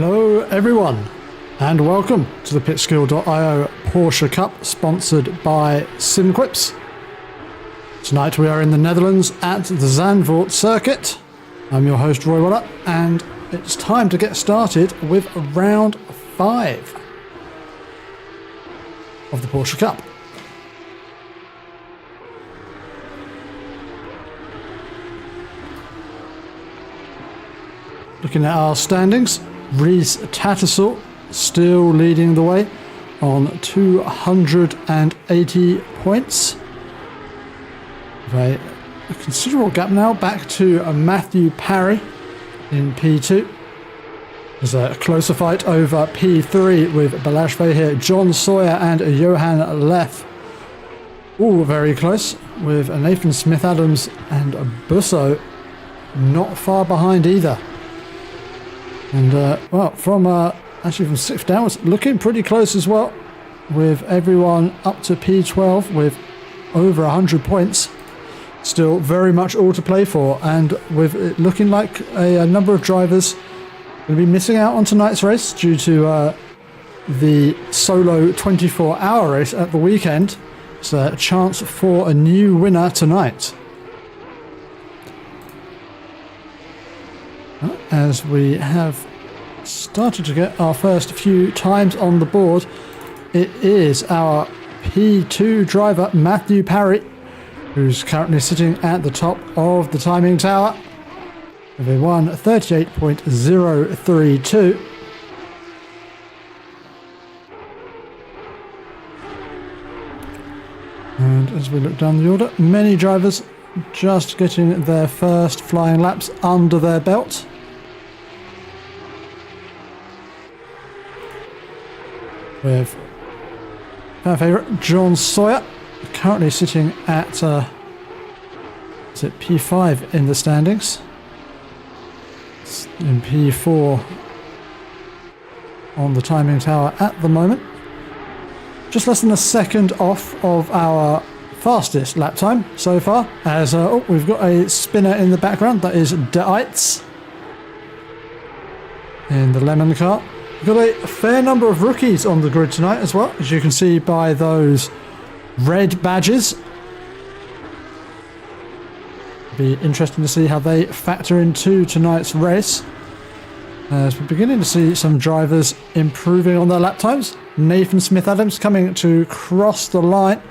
Hello everyone and welcome to the pitskill.io Porsche Cup sponsored by SimQuips. Tonight we are in the Netherlands at the Zandvoort circuit. I'm your host Roy Waller and it's time to get started with round 5 of the Porsche Cup. Looking at our standings, Reese Tattersall still leading the way on 280 points. A considerable gap now back to Matthew Parry in P2. There's a closer fight over P3 with Balashve here, John Sawyer and Johan Leff. All very close with Nathan Smith-Adams and Busso not far behind either. And from 6th downwards, looking pretty close as well, with everyone up to P12 with over 100 points. Still very much all to play for, and with it looking like a number of drivers will be missing out on tonight's race due to the solo 24-hour race at the weekend. It's a chance for a new winner tonight. As we have started to get our first few times on the board, it is our P2 driver Matthew Parry, who's currently sitting at the top of the timing tower with a 1:38.032. And as we look down the order, many drivers just getting their first flying laps under their belt. With our favourite John Sawyer currently sitting at P5 in the standings. It's in P4 on the timing tower at the moment. Just less than a second off of our fastest lap time so far, as we've got a spinner in the background. That is De Eitz in the lemon car. We've got a fair number of rookies on the grid tonight as well, as you can see by those red badges. Be interesting to see how they factor into tonight's race, as we're beginning to see some drivers improving on their lap times. Nathan Smith-Adams coming to cross the line.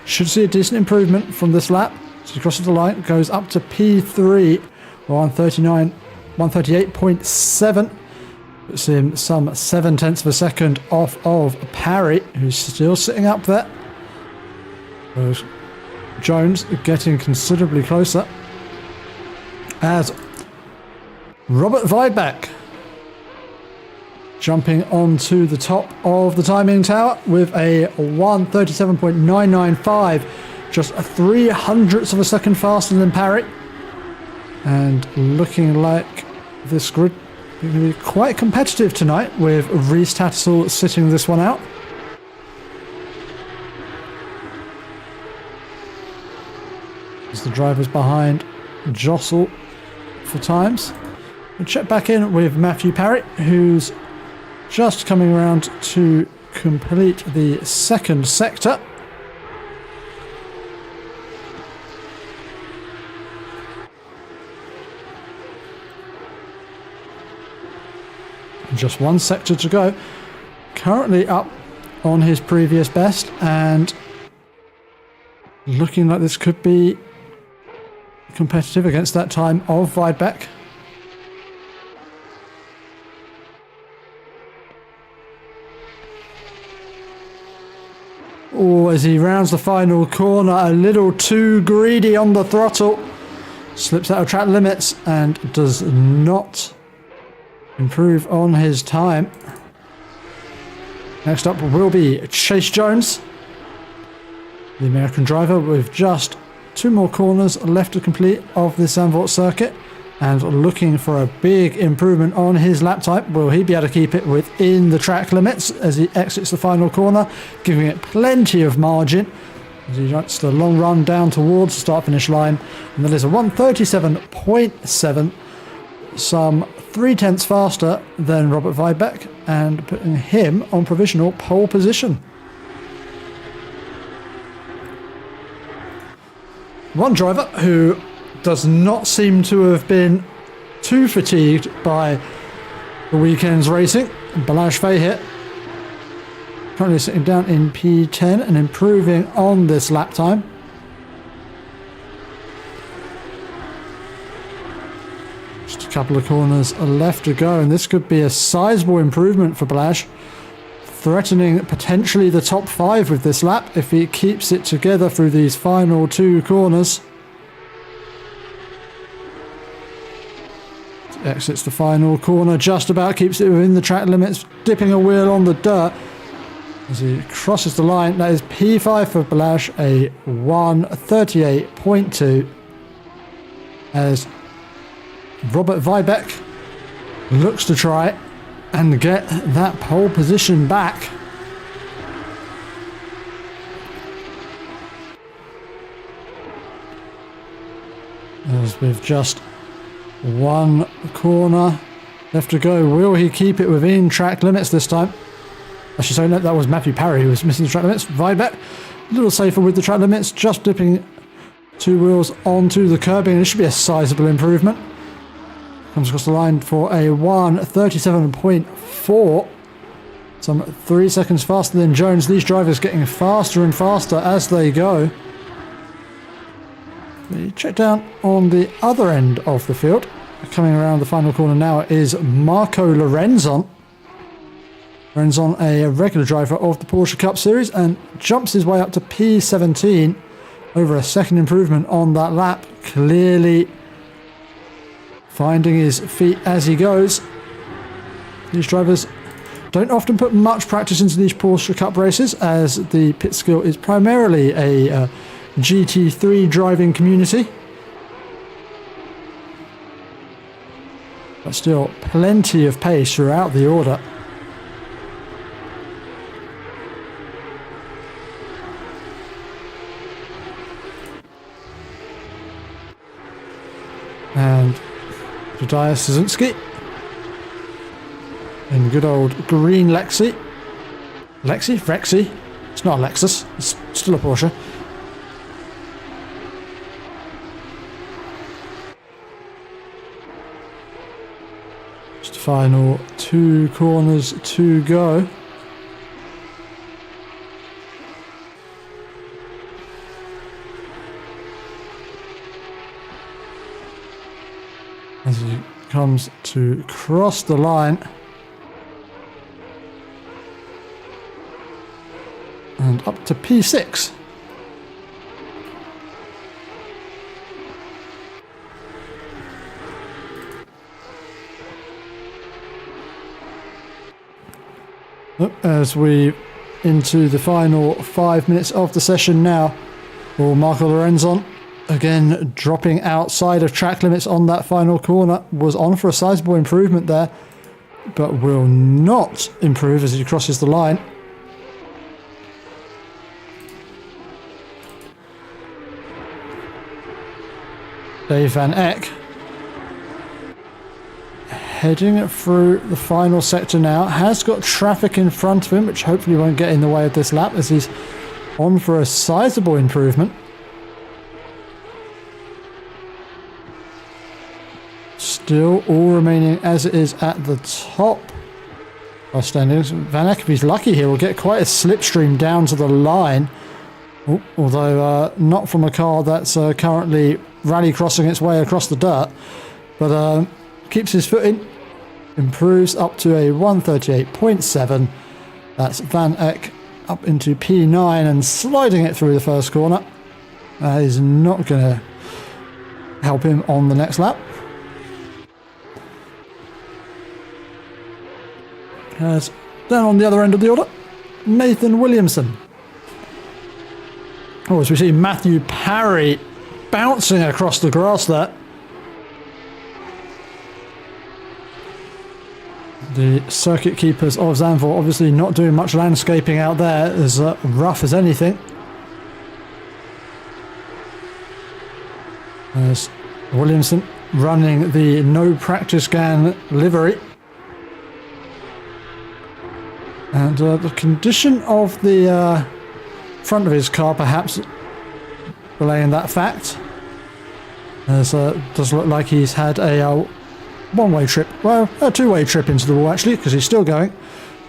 Should see a decent improvement from this lap. So he crosses the line, goes up to P3, 138.7. Puts him some 0.7 of a second off of Parry, who's still sitting up there. Whereas Jones getting considerably closer, as Robert Weidbach jumping onto the top of the timing tower with a 1:37.995, just 0.03 of a second faster than Parry, and looking like this grid going to be quite competitive tonight, with Reese Tattersall sitting this one out. As the drivers behind jostle for times. We'll check back in with Matthew Parry, who's just coming around to complete the second sector. Just one sector to go. Currently up on his previous best, and looking like this could be competitive against that time of Weidbach. Oh, as he rounds the final corner, a little too greedy on the throttle. Slips out of track limits and does not improve on his time. Next up will be Chase Jones, the American driver, with just 2 more corners left to complete of the Zandvoort circuit, and looking for a big improvement on his lap time. Will he be able to keep it within the track limits as he exits the final corner, giving it plenty of margin as he writes the long run down towards the start-finish line. And that is a 1:37.7, some 3/10 faster than Robert Weibeck and putting him on provisional pole position. One driver who does not seem to have been too fatigued by the weekend's racing, Balázs Fehér, currently sitting down in P10 and improving on this lap time. Just a couple of corners left to go, and this could be a sizable improvement for Balázs, threatening potentially the top 5 with this lap if he keeps it together through these final 2 corners. Exits the final corner, just about keeps it within the track limits, dipping a wheel on the dirt as he crosses the line. That is P5 for Balázs, a 1:38.2, as Robert Weibeck looks to try and get that pole position back. As with just 1 corner left to go, will he keep it within track limits this time? Actually, sorry, no, that was Matthew Parry who was missing the track limits. Weibeck, a little safer with the track limits, just dipping 2 wheels onto the curbing. This should be a sizable improvement. Comes across the line for a 1:37.4. Some 3 seconds faster than Jones. These drivers getting faster and faster as they go. We check down on the other end of the field. Coming around the final corner now is Marco Lorenzon. Lorenzon, a regular driver of the Porsche Cup Series, and jumps his way up to P17 over a second improvement on that lap. Clearly finding his feet as he goes. These drivers don't often put much practice into these Porsche Cup races, as the pit skill is primarily a GT3 driving community. But still plenty of pace throughout the order. And Jediah Szynski in good old green Rexy. It's not a Lexus, it's still a Porsche. Just final 2 corners to go. As he comes to cross the line. And up to P6. As we into the final 5 minutes of the session now. Well, Marco Lorenzon, again dropping outside of track limits on that final corner, was on for a sizable improvement there, but will not improve as he crosses the line. Dave Van Eck heading through the final sector now, has got traffic in front of him, which hopefully won't get in the way of this lap, as he's on for a sizable improvement. Still all remaining as it is at the top of standings. Van Eck, if he's lucky here, will get quite a slipstream down to the line, although not from a car that's currently rally crossing its way across the dirt, but keeps his foot in, improves up to a 1:38.7. That's Van Eck up into P9 and sliding it through the first corner. That is not going to help him on the next lap. As down on the other end of the order, Nathan Williamson. Oh, as we see Matthew Parry bouncing across the grass there. The circuit keepers of Zandvoort obviously not doing much landscaping out there, as rough as anything. As Williamson running the no practice gan livery. And the condition of the front of his car perhaps relaying that fact. As does look like he's had a one-way trip, well, a two-way trip into the wall actually, because he's still going,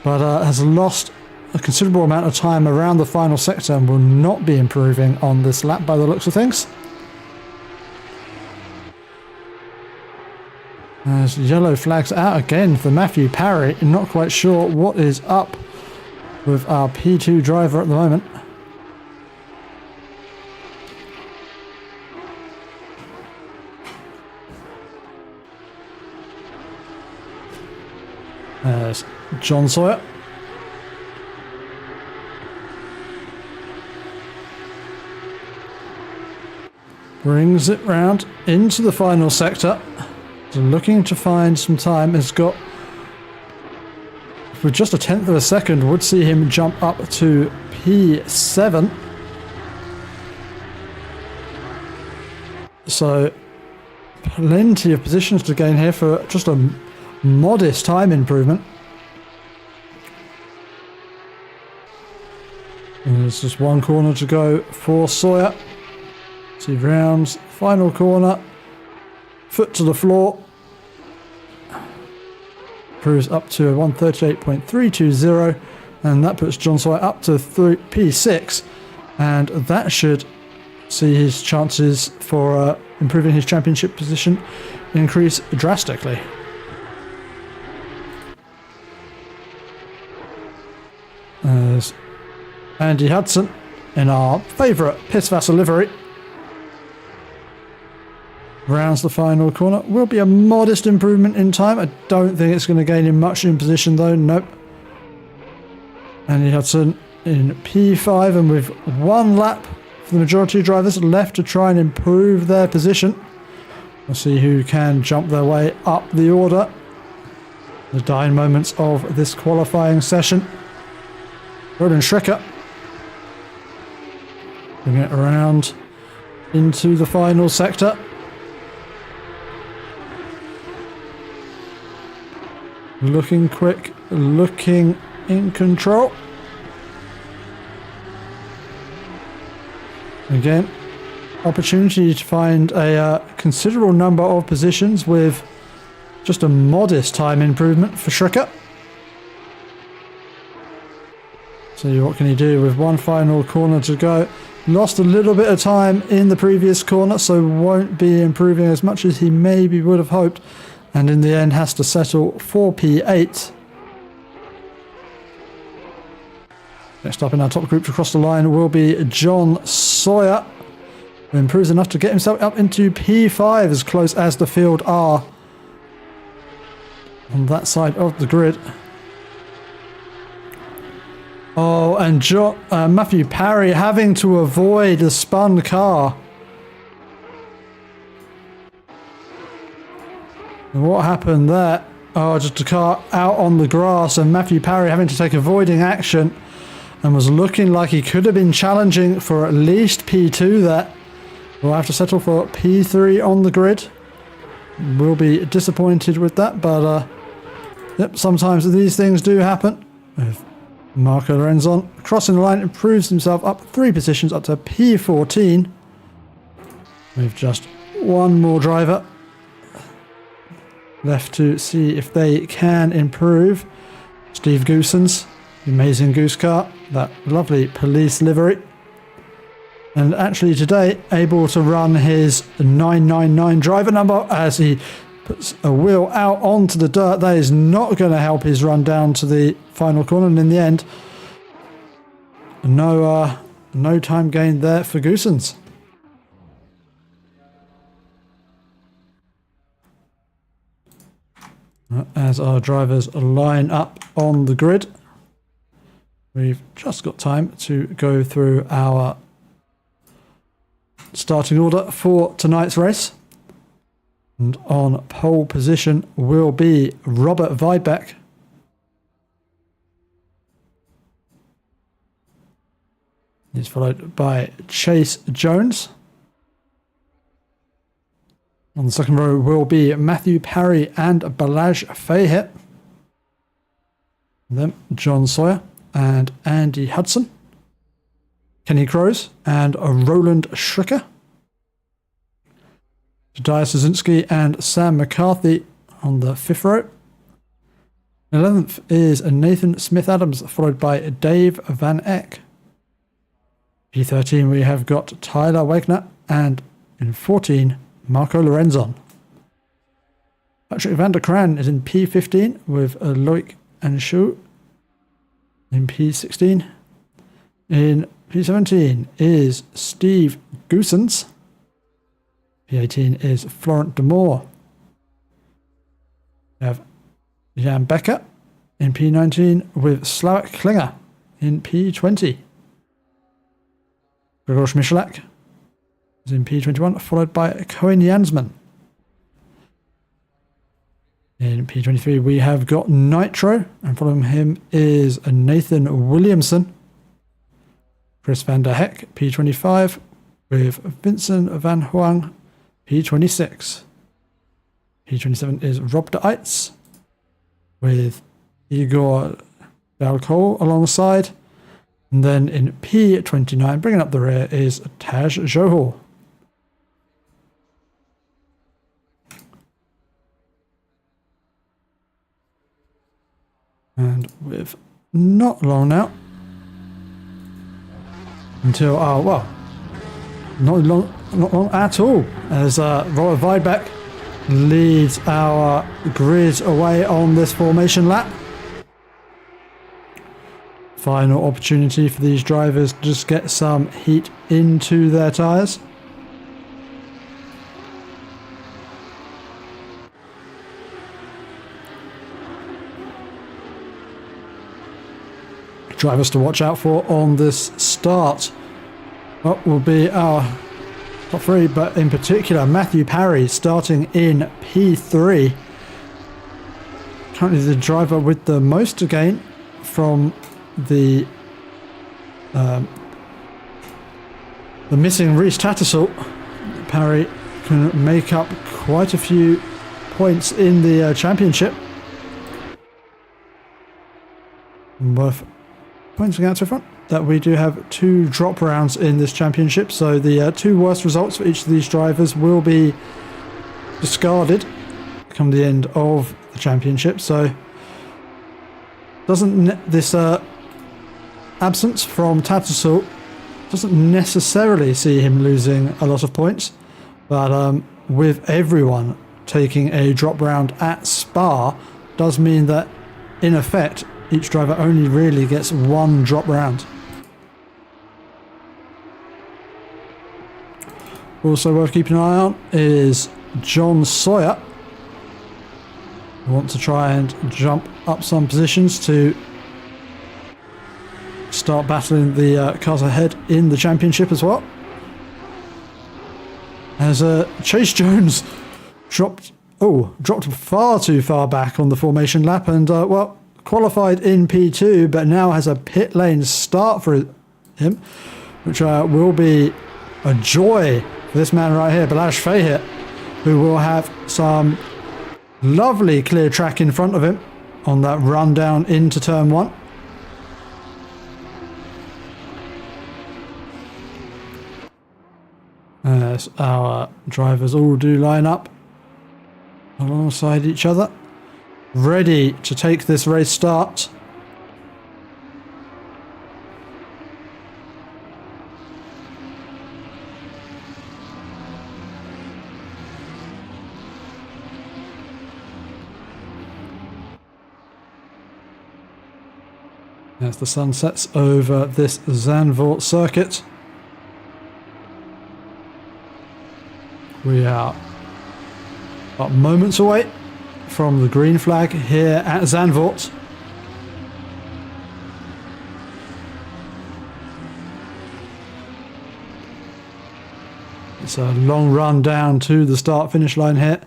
but has lost a considerable amount of time around the final sector and will not be improving on this lap by the looks of things. As yellow flags out again for Matthew Parry, not quite sure what is up with our P2 driver at the moment. There's John Sawyer. Brings it round into the final sector. So looking to find some time, has got, for just a tenth of a second, would see him jump up to P7. So plenty of positions to gain here for just a modest time improvement. And there's just one corner to go for Sawyer. 2 rounds, final corner, foot to the floor. Cruise up to a 138.320, and that puts John Sawyer up to P6, and that should see his chances for improving his championship position increase drastically. There's Andy Hudson in our favourite Pissvasser livery. Rounds the final corner. Will be a modest improvement in time. I don't think it's going to gain him much in position though. Nope. Andy Hudson in P5, and with one lap for the majority of drivers left to try and improve their position. We'll see who can jump their way up the order. The dying moments of this qualifying session. Roland Schrecker bring it around into the final sector. Looking quick, looking in control. Again, opportunity to find a considerable number of positions with just a modest time improvement for Schrecker. See what can he do with one final corner to go. Lost a little bit of time in the previous corner, so won't be improving as much as he maybe would have hoped. And in the end has to settle for P8. Next up in our top group to cross the line will be John Sawyer, who improves enough to get himself up into P5, as close as the field are on that side of the grid. Oh, and Matthew Parry having to avoid a spun car. What happened there? Oh, just a car out on the grass, and Matthew Parry having to take avoiding action, and was looking like he could have been challenging for at least P2 there. We'll have to settle for P3 on the grid. We'll be disappointed with that, but yep, sometimes these things do happen. With Marco Lorenzon crossing the line, improves himself up 3 positions up to P14. With just one more driver left to see if they can improve. Steve Goosens, the amazing Goose car, that lovely police livery. And actually today able to run his 999 driver number as he puts a wheel out onto the dirt. That is not going to help his run down to the final corner, and in the end no time gained there for Goosens. As our drivers line up on the grid, we've just got time to go through our starting order for tonight's race. And on pole position will be Robert Weidbeck. He's followed by Chase Jones. On the second row will be Matthew Parry and Balazs Feher. Then John Sawyer and Andy Hudson. Kenny Kroes and Roland Schricker. Jediah Sosinski and Sam McCarthy on the 5th row. 11th is Nathan Smith-Adams, followed by Dave Van Eck. P13 we have got Tyler Wegner, and in 14, Marco Lorenzon. Patrick van der Kraan is in P15 with Loic Anshu in P16. In P17 is Steve Goosens. P18 is Florent Demoore. We have Jan Becker in P19 with Slavak Klinger in P20. Grzegorz Michalak is in P21, followed by Cohen Jansman. In P23 we have got Nitro, and following him is Nathan Williamson. Chris van der Heck, P25, with Vincent van Hoang, P26. P27 is Rob de Eitz, with Igor Dalcol alongside. And then in P29, bringing up the rear, is Taj Johor. And with not long now until, not long at all, as Robert Weidbeck leads our grid away on this formation lap. Final opportunity for these drivers to just get some heat into their tyres. Drivers to watch out for on this start. What will be our top three, but in particular Matthew Parry starting in P3. Currently the driver with the most to gain from the missing Reece Tattersall. Parry can make up quite a few points in the championship. Worth pointing out to front that we do have 2 drop rounds in this championship, so the 2 worst results for each of these drivers will be discarded come the end of the championship. So this absence from Tattersall doesn't necessarily see him losing a lot of points, but with everyone taking a drop round at Spa does mean that in effect each driver only really gets 1 drop round. Also worth keeping an eye on is John Sawyer. We want to try and jump up some positions to start battling the cars ahead in the championship as well. As Chase Jones dropped far too far back on the formation lap, and qualified in P2, but now has a pit lane start for him, which will be a joy for this man right here, Balazs Feher, who will have some lovely clear track in front of him on that run down into turn 1. As our drivers all do line up alongside each other, ready to take this race start. As the sun sets over this Zandvoort circuit, we are about moments away from the green flag here at Zandvoort. It's a long run down to the start-finish line here.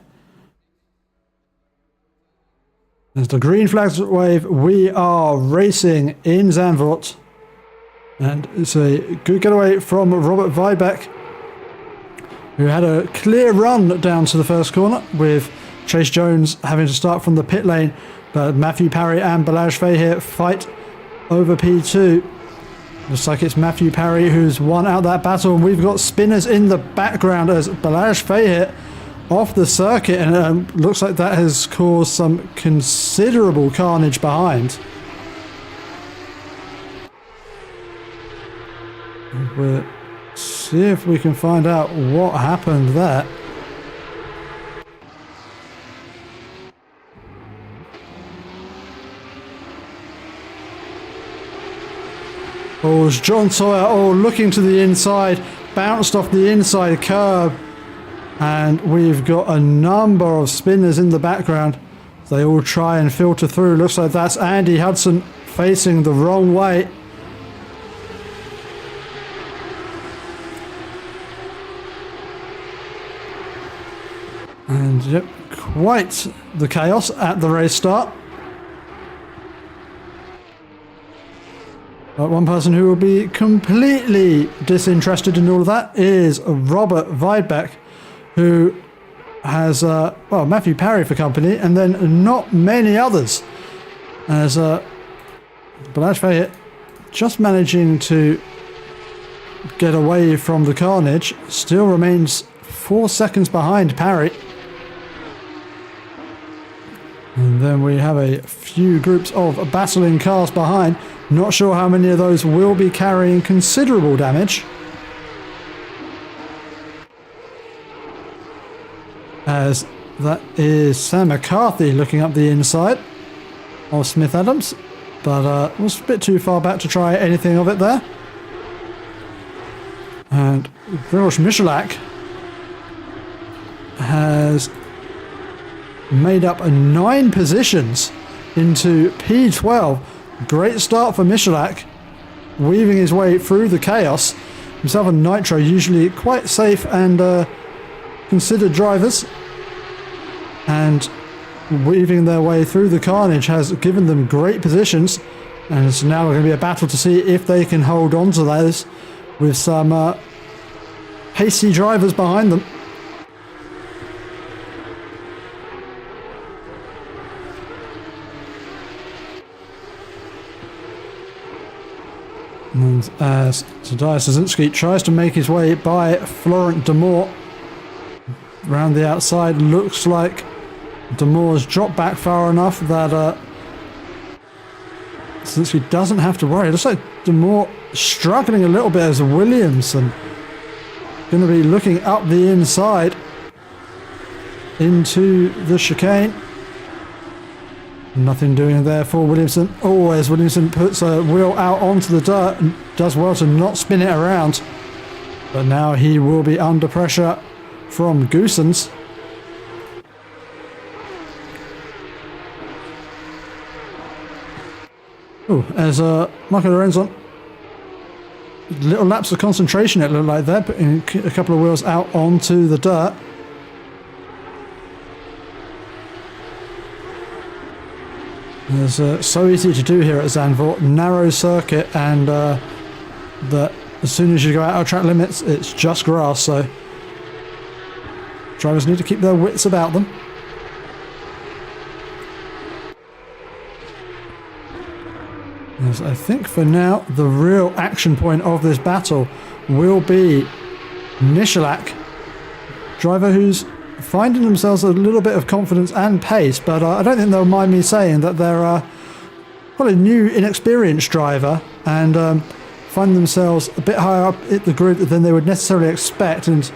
As the green flags wave, we are racing in Zandvoort. And it's a good getaway from Robert Weidbeck. who had a clear run down to the first corner, with Chase Jones having to start from the pit lane. But Matthew Parry and Balazs Fahir fight over P2. Looks like it's Matthew Parry who's won out that battle, and we've got spinners in the background as Balazs Fahir off the circuit, and it looks like that has caused some considerable carnage behind. We'll see if we can find out what happened there. Oh, it's John Sawyer, looking to the inside, bounced off the inside curb. And we've got a number of spinners in the background. They all try and filter through. Looks like that's Andy Hudson facing the wrong way. And yep, quite the chaos at the race start. But one person who will be completely disinterested in all of that is Robert Weidbeck, who has, Matthew Parry for company, and then not many others. As Balazs Fahir just managing to get away from the carnage, still remains 4 seconds behind Parry. And then we have a few groups of battling cars behind. Not sure how many of those will be carrying considerable damage. As that is Sam McCarthy looking up the inside of Smith Adams, but was a bit too far back to try anything of it there. And Grzegorz Michalak has made up 9 positions into P12. Great start for Michalak, weaving his way through the chaos. Himself and Nitro, usually quite safe and considered drivers, and weaving their way through the carnage has given them great positions, and it's now going to be a battle to see if they can hold on to those with some hasty drivers behind them. And as Tadeusz Szynski tries to make his way by Florent Demore around the outside, looks like Demore's dropped back far enough that Szynski doesn't have to worry. It looks like Demore struggling a little bit as Williamson going to be looking up the inside into the chicane. Nothing doing there for Williamson. Oh, as Williamson puts a wheel out onto the dirt and does well to not spin it around. But now he will be under pressure from Goossens. Oh, as Marco Lorenzo, little lapse of concentration it looked like there, putting a couple of wheels out onto the dirt. It's so easy to do here at Zandvoort, narrow circuit, and that as soon as you go out of track limits, it's just grass, so drivers need to keep their wits about them. As I think for now, the real action point of this battle will be Michalak, driver who's finding themselves a little bit of confidence and pace, but I don't think they'll mind me saying that they're quite a new, inexperienced driver, and find themselves a bit higher up at the grid than they would necessarily expect, and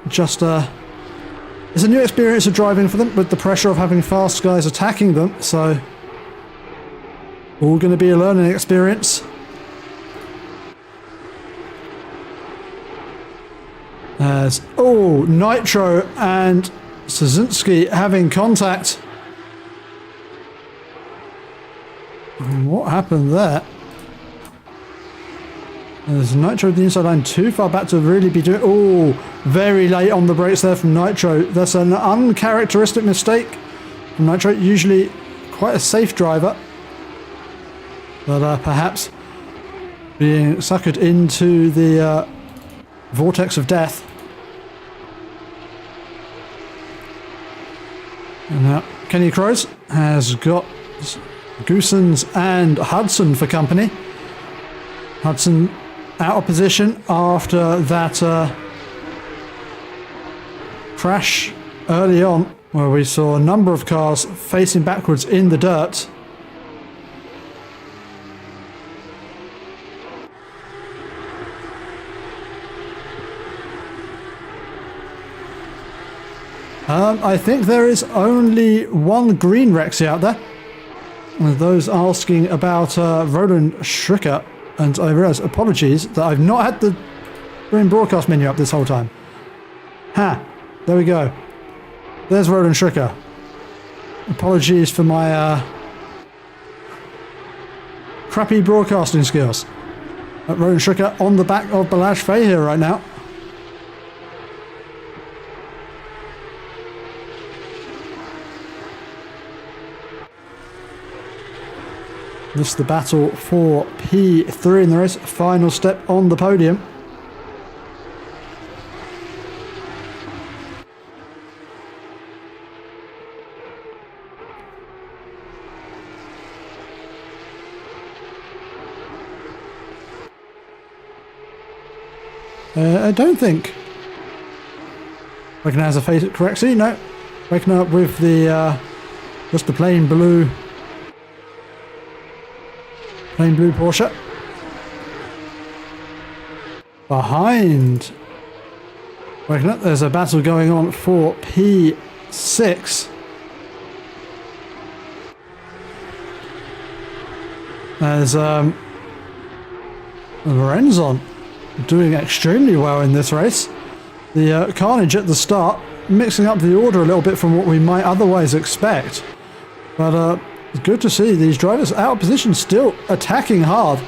it's a new experience of driving for them with the pressure of having fast guys attacking them, so all going to be a learning experience. As Nitro and Szynski having contact. And what happened there? There's Nitro at the inside line, too far back to really be doing. Oh, very late on the brakes there from Nitro. That's an uncharacteristic mistake from Nitro. Usually quite a safe driver, but perhaps being suckered into the vortex of death. And now Kenny Kroes has got Goosens and Hudson for company. Hudson out of position after that crash early on, where we saw a number of cars facing backwards in the dirt. I think there is only one green Rexy out there. With those asking about Roland Schricker, and I realise, apologies, that I've not had the green broadcast menu up this whole time. There we go. There's Roland Schricker. Apologies for my crappy broadcasting skills. Roland Schricker on the back of Balazs Fay here right now. This is the battle for P3 in the race. Final step on the podium. I don't think Recognize the face correctly. No, waking up with the just the plain blue Porsche. Behind waking up, there's a battle going on for P6. There's Lorenzon doing extremely well in this race. The carnage at the start, mixing up the order a little bit from what we might otherwise expect. But it's good to see these drivers out of position, still attacking hard.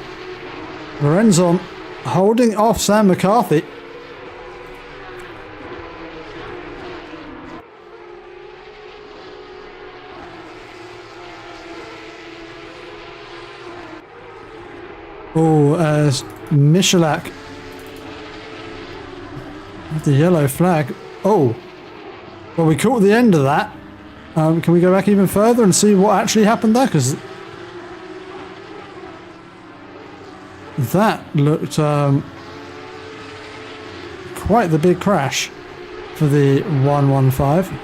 Lorenzon holding off Sam McCarthy. Oh, as Michalak, the yellow flag. Oh, well, we caught the end of that. Can we go back even further and see what actually happened there? Because that looked quite the big crash for the 115.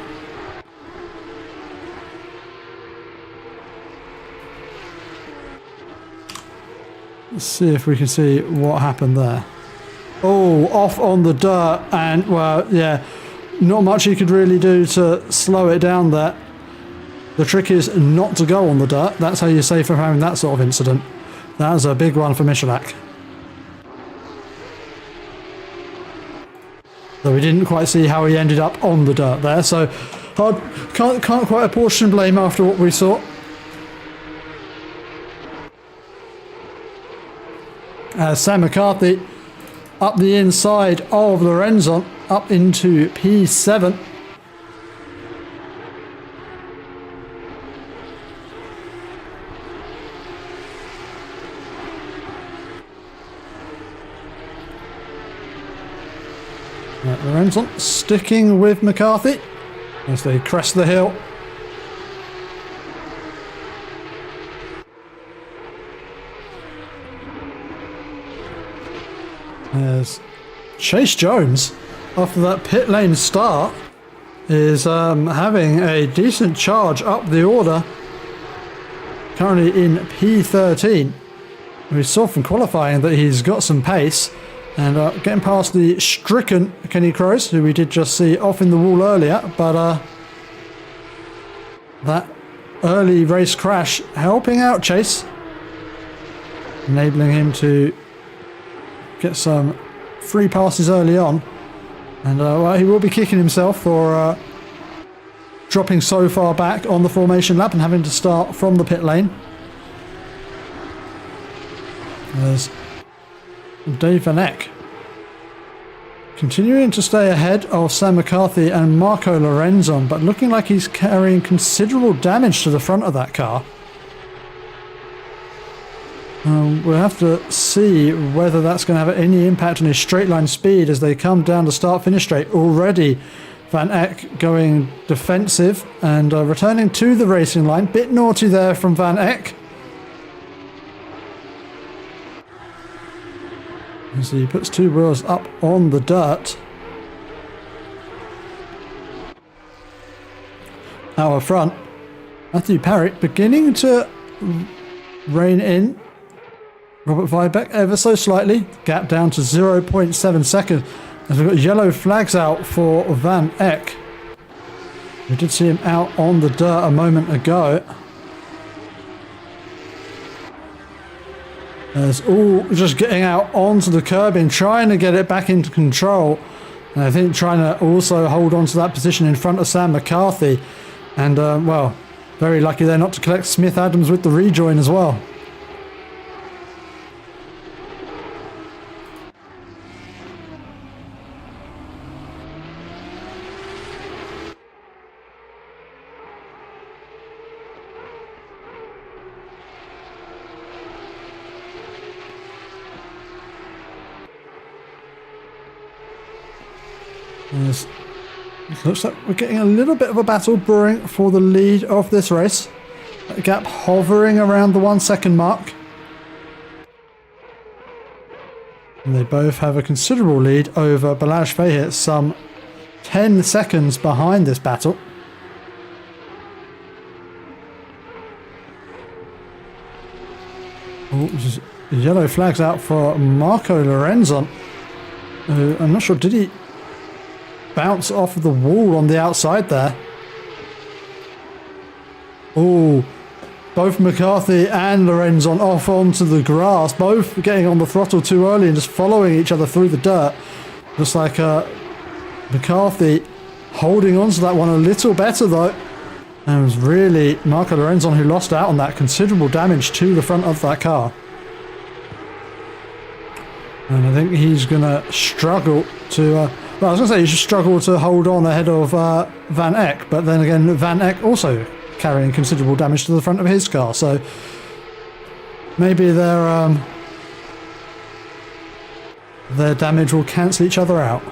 Let's see if we can see what happened there. Oh, off on the dirt, and well, yeah, not much you could really do to slow it down there. The trick is not to go on the dirt. That's how you're safe from having that sort of incident. That was a big one for Michalak. Though we didn't quite see how he ended up on the dirt there, so hard, can't quite apportion blame after what we saw. Sam McCarthy up the inside of Lorenzon, up into P7. Lorenzon sticking with McCarthy as they crest the hill. As Chase Jones, after that pit lane start, is having a decent charge up the order. Currently in P13. We saw from qualifying that he's got some pace, and getting past the stricken Kenny Kroes, who we did just see off in the wall earlier, but that early race crash helping out Chase, enabling him to get some free passes early on, and well, he will be kicking himself for dropping so far back on the formation lap and having to start from the pit lane. There's Dave Van Eck continuing to stay ahead of Sam McCarthy and Marco Lorenzon, but looking like he's carrying considerable damage to the front of that car. We'll have to see whether that's going to have any impact on his straight line speed as they come down the start-finish straight. Already Van Eck going defensive and returning to the racing line. Bit naughty there from Van Eck. As he puts two wheels up on the dirt. Out front, Matthew Parry beginning to rein in Robert Weibeck ever so slightly. Gap down to 0.7 seconds. As we've got yellow flags out for Van Eck. We did see him out on the dirt a moment ago. As all just getting out onto the curbing, trying to get it back into control. And I think trying to also hold on to that position in front of Sam McCarthy. And, well, very lucky there not to collect Smith Adams with the rejoin as well. Yes. It looks like we're getting a little bit of a battle brewing for the lead of this race. That gap hovering around the 1 second mark. And they both have a considerable lead over Balazs Feher, some 10 seconds behind this battle. Oh, yellow flags out for Marco Lorenzon. I'm not sure, did he bounce off of the wall on the outside there? Oh, both McCarthy and Lorenzon off onto the grass, both getting on the throttle too early and just following each other through the dirt. Looks like McCarthy holding on to that one a little better though. And it was really Marco Lorenzon who lost out on that. Considerable damage to the front of that car. And I think he's going to struggle to... well, I was going to say he should struggle to hold on ahead of Van Eck, but then again, Van Eck also carrying considerable damage to the front of his car, so maybe their damage will cancel each other out.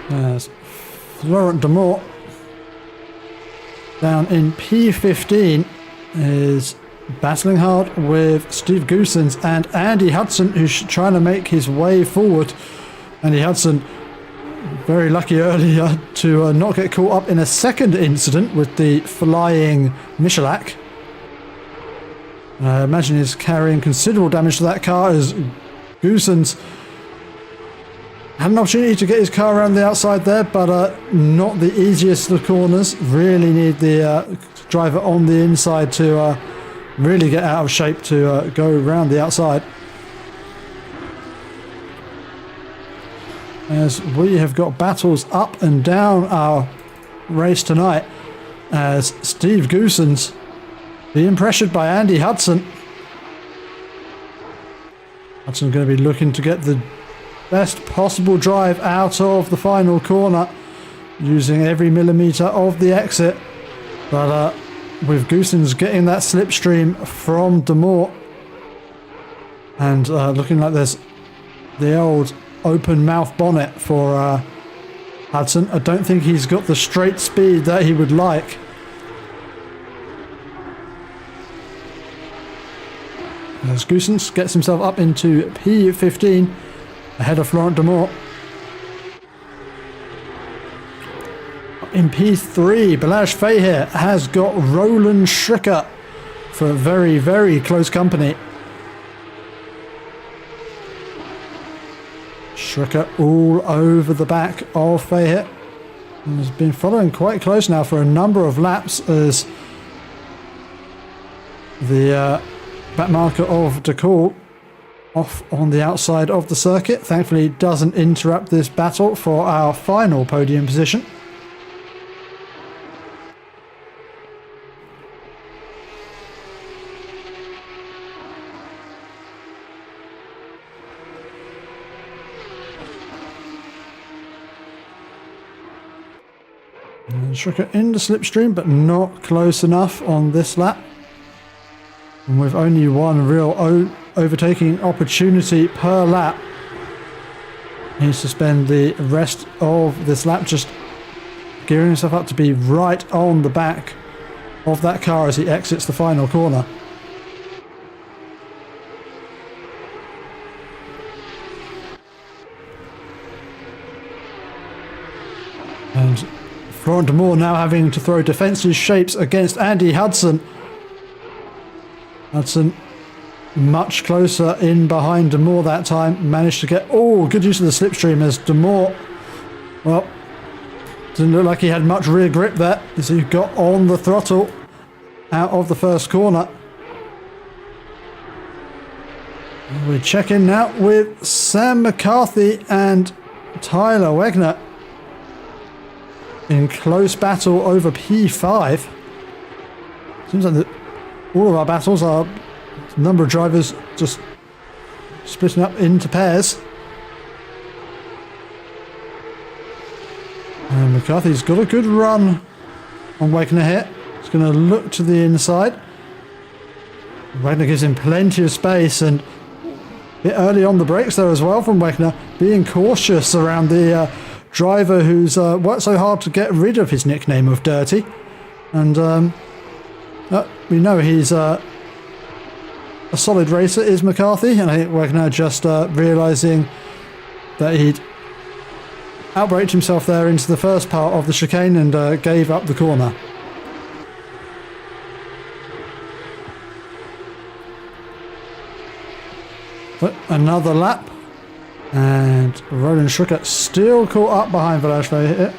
There's Laurent Demort down in P15 is battling hard with Steve Goosens and Andy Hudson, who's trying to make his way forward. Andy Hudson, very lucky earlier to not get caught up in a second incident with the flying Michelak. I imagine he's carrying considerable damage to that car as Goosens had an opportunity to get his car around the outside there, but not the easiest of corners. Really need the driver on the inside to really get out of shape to go around the outside. As we have got battles up and down our race tonight, as Steve Goosens being pressured by Andy Hudson. Hudson's going to be looking to get the best possible drive out of the final corner, using every millimetre of the exit, but with Goosens getting that slipstream from Demort, and looking like there's the old open mouth bonnet for Hudson. I don't think he's got the straight speed that he would like. As Goosens gets himself up into P15 ahead of Laurent Demort. In P3, Balazs Feher has got Roland Schricker for very, very close company. Schricker all over the back of Feher. And has been following quite close now for a number of laps as the back marker of DeCool off on the outside of the circuit. Thankfully it doesn't interrupt this battle for our final podium position. And Schricker in the slipstream, but not close enough on this lap. And with only one real overtaking opportunity per lap. Needs to spend the rest of this lap just gearing himself up to be right on the back of that car as he exits the final corner. And Florent de Moore now having to throw defensive shapes against Andy Hudson. Hudson much closer in behind de Moore that time. Managed to get, good use of the slipstream as de Moore, well, didn't look like he had much rear grip there as he got on the throttle out of the first corner. We're checking now with Sam McCarthy and Tyler Wegner in close battle over P5. Seems like all of our battles are a number of drivers just splitting up into pairs. And McCarthy's got a good run on Wegner here. He's going to look to the inside. Wegner gives him plenty of space and a bit early on the brakes there as well from Wegner, being cautious around the driver who's worked so hard to get rid of his nickname of Dirty. And we know he's a solid racer is McCarthy, and I think Wegner just realising that he'd outbraked himself there into the first part of the chicane and gave up the corner. But another lap, and Roland Schrucker still caught up behind Velashve here.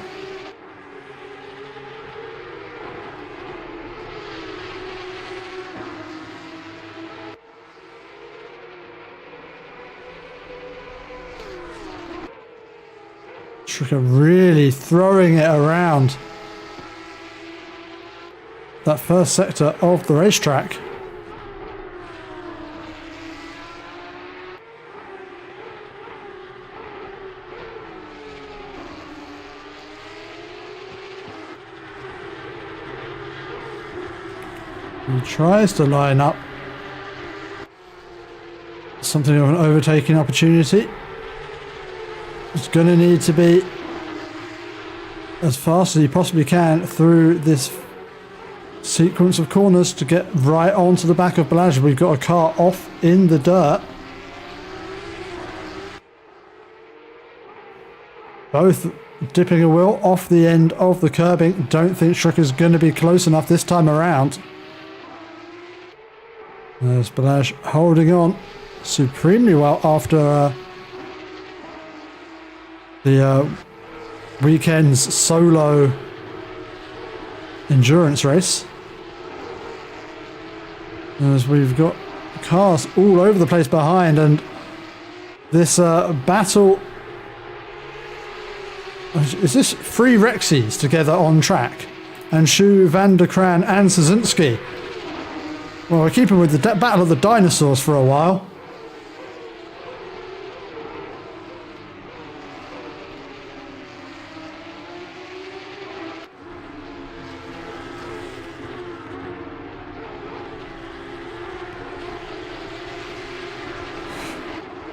Schrucker really throwing it around that first sector of the racetrack. He tries to line up something of an overtaking opportunity. It's going to need to be as fast as he possibly can through this sequence of corners to get right onto the back of Balazs. We've got a car off in the dirt. Both dipping a wheel off the end of the curbing. Don't think Schrucker's going to be close enough this time around. There's Balazs holding on supremely well after the weekend's solo endurance race. As we've got cars all over the place behind, and this battle... Is this three Rexies together on track? And Shu, Van der Kraan and Szynski. Well, we're keeping with the battle of the dinosaurs for a while.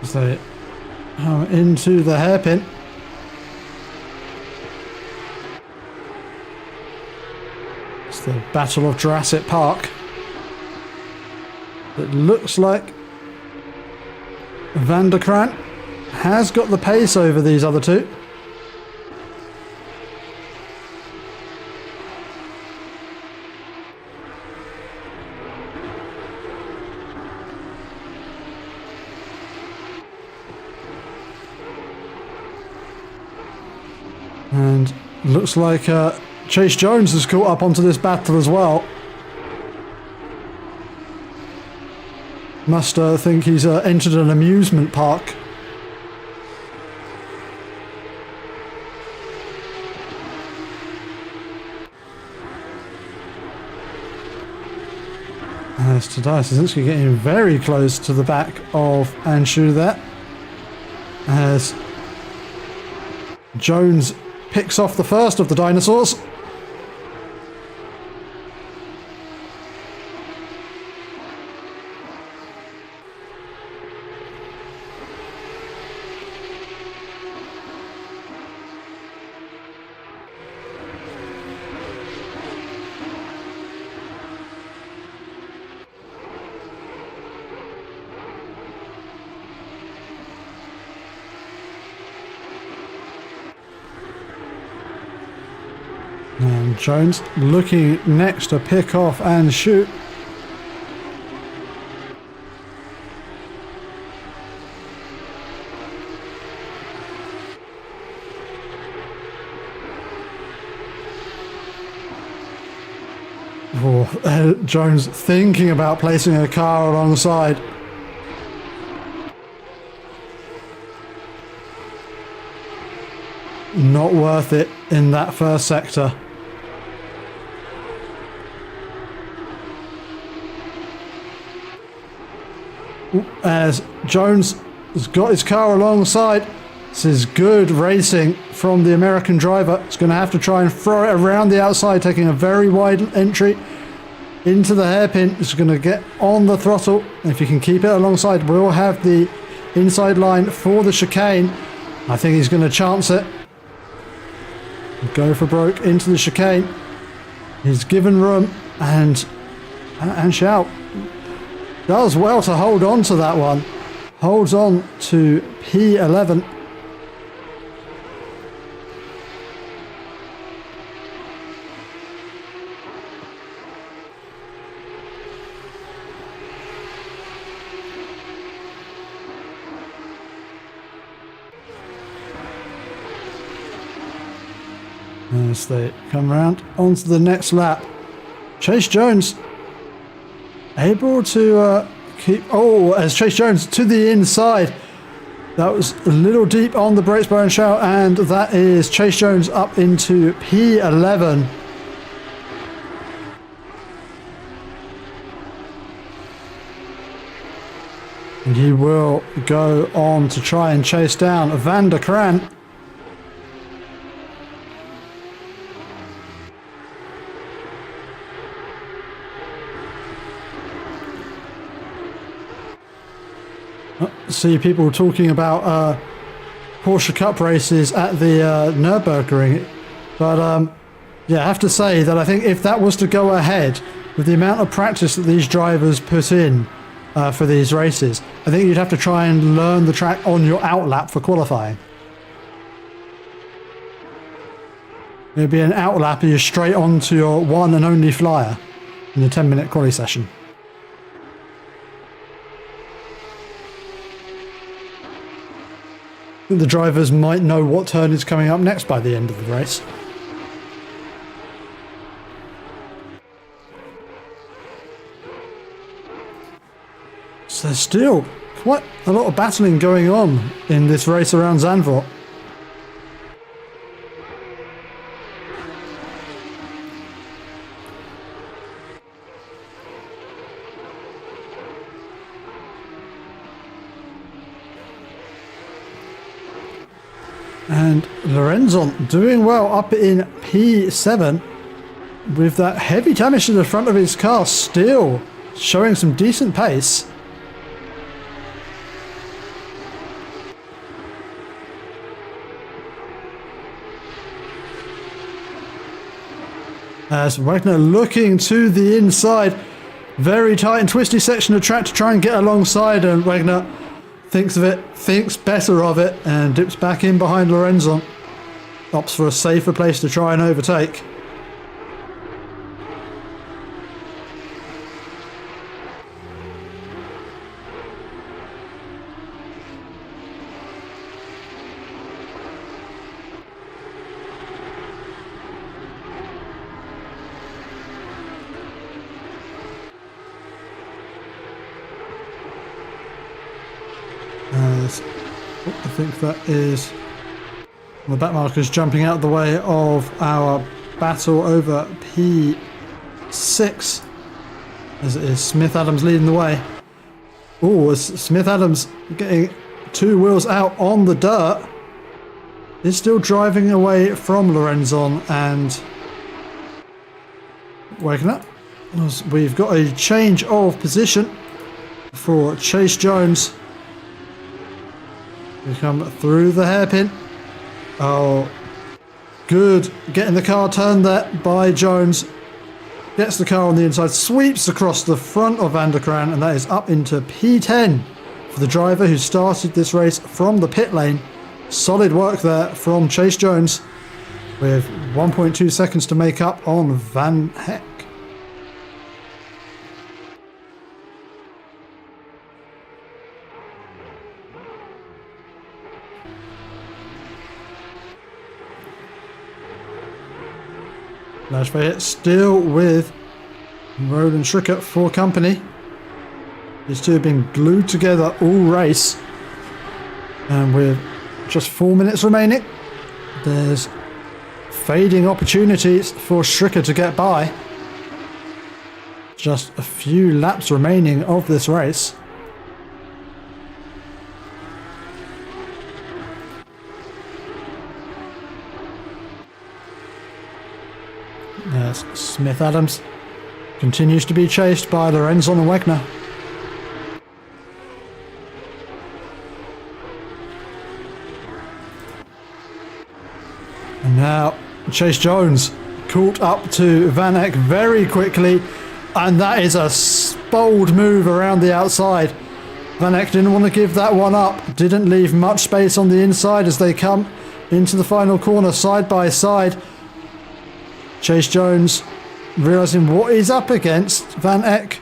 As they come into the hairpin. It's the Battle of Jurassic Park. It looks like Van der Kraan has got the pace over these other two. And looks like Chase Jones has caught up onto this battle as well. Must think he's entered an amusement park. As Tadeusz Szynski getting very close to the back of Anshu there. As Jones picks off the first of the dinosaurs. Jones looking next to pick off and shoot. Jones thinking about placing a car alongside. Not worth it in that first sector. As Jones has got his car alongside. This is good racing from the American driver. He's going to have to try and throw it around the outside, taking a very wide entry into the hairpin. He's going to get on the throttle. If he can keep it alongside, we'll have the inside line for the chicane. I think he's going to chance it. Go for broke into the chicane. He's given room and shout. Does well to hold on to that one. Holds on to P11. As they come round onto the next lap. Chase Jones able to keep... Oh, as Chase Jones to the inside. That was a little deep on the brakes bar and shout, and that is Chase Jones up into P11. And he will go on to try and chase down Van der Kraan. See people talking about Porsche Cup races at the Nürburgring, but yeah, I have to say that I think if that was to go ahead with the amount of practice that these drivers put in for these races, I think you'd have to try and learn the track on your outlap for qualifying. It'd be an outlap and you're straight onto your one and only flyer in the 10-minute quali session. The drivers might know what turn is coming up next by the end of the race. So there's still quite a lot of battling going on in this race around Zandvoort. And Lorenzon doing well up in P7 with that heavy damage to the front of his car, still showing some decent pace. As Wagner looking to the inside, very tight and twisty section of track to try and get alongside, and Wagner thinks of it, thinks better of it, and dips back in behind Lorenzon. Opts for a safer place to try and overtake. I think that is the back markers jumping out of the way of our battle over P6, as it is Smith Adams leading the way. Oh, as Smith Adams getting two wheels out on the dirt, is still driving away from Lorenzon and Wagner. We've got a change of position for Chase Jones. We come through the hairpin. Oh, good. Getting the car turned there by Jones. Gets the car on the inside, sweeps across the front of Van der Kraan, and that is up into P10 for the driver who started this race from the pit lane. Solid work there from Chase Jones. with 1.2 seconds to make up on Van Heck. Last hit still with Roland Stricker for company. These two have been glued together all race. And with just 4 minutes remaining, there's fading opportunities for Stricker to get by. Just a few laps remaining of this race. As Smith Adams continues to be chased by Lorenzo and Wegner. And now Chase Jones caught up to Van Eck very quickly, and that is a bold move around the outside. Van Eck didn't want to give that one up, didn't leave much space on the inside as they come into the final corner side by side. Chase Jones realising what he's up against. Van Eck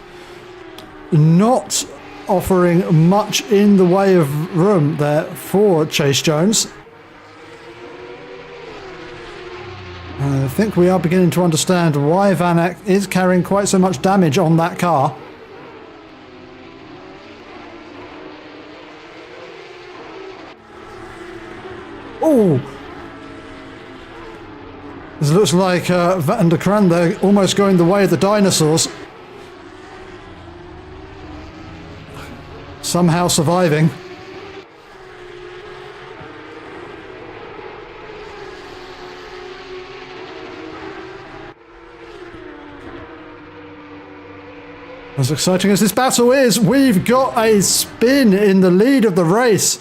not offering much in the way of room there for Chase Jones. I think we are beginning to understand why Van Eck is carrying quite so much damage on that car. Oh! This looks like Van der Kran there almost going the way of the dinosaurs. Somehow surviving. As exciting as this battle is, we've got a spin in the lead of the race.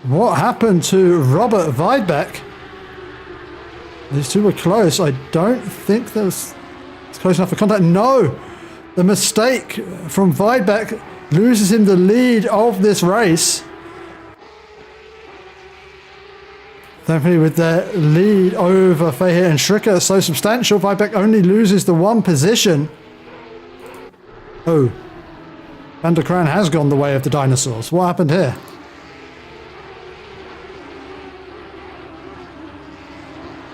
What happened to Robert Weidbeck? These two were close. I don't think it's close enough for contact. No! The mistake from Weidbeck loses him the lead of this race. Thankfully, with their lead over Fahey and Stricker so substantial, Weidbeck only loses the one position. Oh. Van der Kran has gone the way of the dinosaurs. What happened here?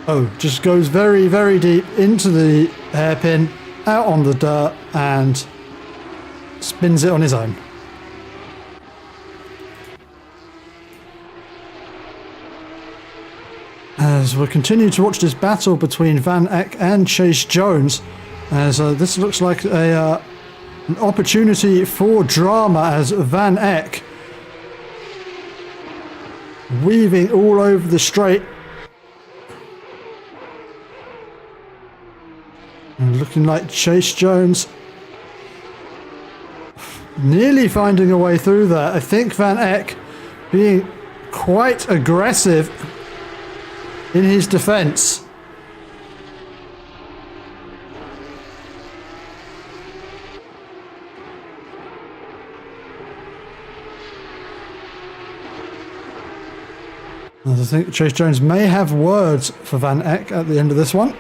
Oh, just goes very, very deep into the hairpin, out on the dirt, and spins it on his own. As we'll continue to watch this battle between Van Eck and Chase Jones, as this looks like an opportunity for drama, as Van Eck weaving all over the straight. And looking like Chase Jones nearly finding a way through there. I think Van Eck being quite aggressive in his defence. I think Chase Jones may have words for Van Eck at the end of this one.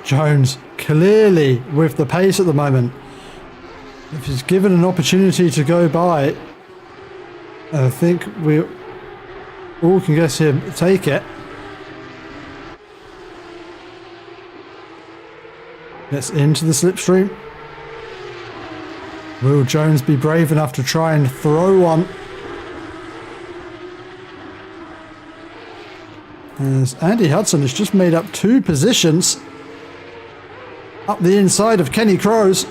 Jones clearly with the pace at the moment. If he's given an opportunity to go by, I think we all can guess him take it. Gets into the slipstream. Will Jones be brave enough to try and throw one? As Andy Hudson has just made up two positions up the inside of Kenny Crowes.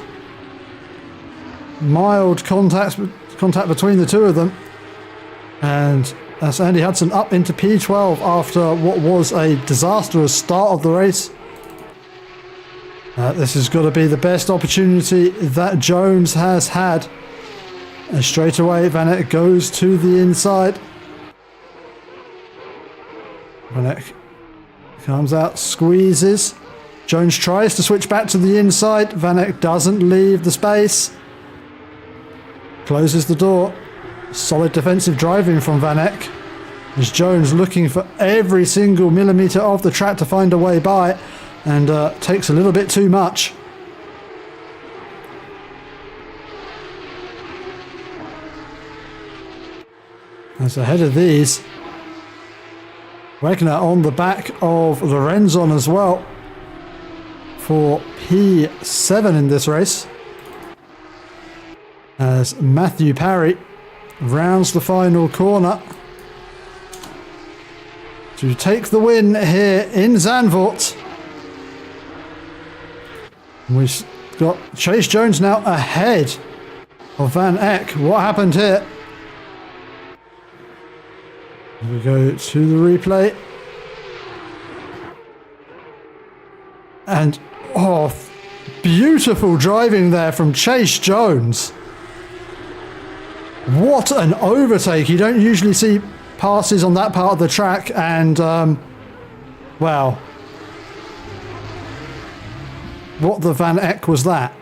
Mild contact between the two of them. And that's Andy Hudson up into P12 after what was a disastrous start of the race. This has got to be the best opportunity that Jones has had. And straight away Van Eck goes to the inside. Van Eck Comes out, squeezes. Jones tries to switch back to the inside. Van Eck doesn't leave the space. Closes the door. Solid defensive driving from Van Eck. As Jones looking for every single millimetre of the track to find a way by, and takes a little bit too much. As ahead of these, Wegner on the back of Lorenzon as well for P7 in this race. As Matthew Parry rounds the final corner to take the win here in Zandvoort. We've got Chase Jones now ahead of Van Eck. What happened here? We go to the replay. And, oh, beautiful driving there from Chase Jones. What an overtake. You don't usually see passes on that part of the track, and, well, what the Van Eck was that?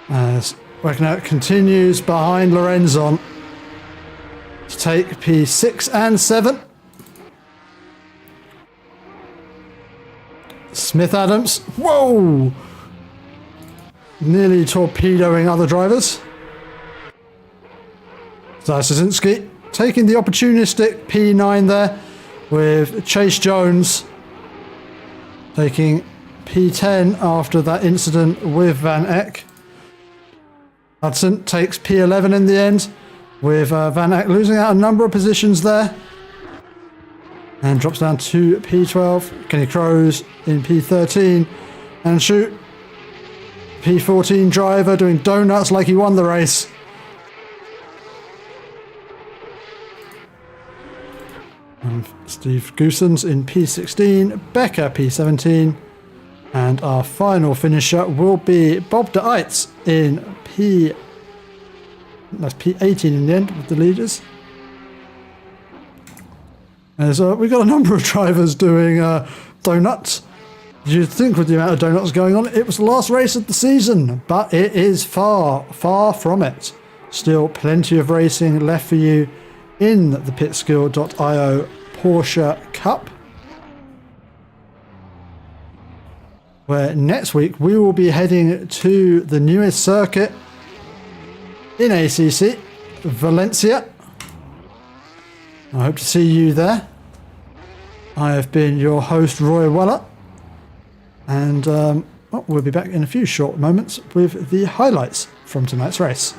As Wegner continues behind Lorenzon to take P6 and 7. Smith Adams, whoa! Nearly torpedoing other drivers. Zasinski taking the opportunistic P9 there, with Chase Jones taking P10 after that incident with Van Eck. Hudson takes P11 in the end, with Van Eck losing out a number of positions there. And drops down to P12. Kenny Crows in P13. And shoot, P14 driver doing donuts like he won the race. And Steve Goosens in P16. Becker P17. And our final finisher will be Bob de Eitz in that's P18 in the end with the leaders. As we've got a number of drivers doing donuts. You'd think with the amount of donuts going on, it was the last race of the season, but it is far, far from it. Still plenty of racing left for you in the pitskill.io Porsche Cup, where next week we will be heading to the newest circuit in ACC, Valencia. I hope to see you there. I have been your host, Roy Weller, and we'll be back in a few short moments with the highlights from tonight's race.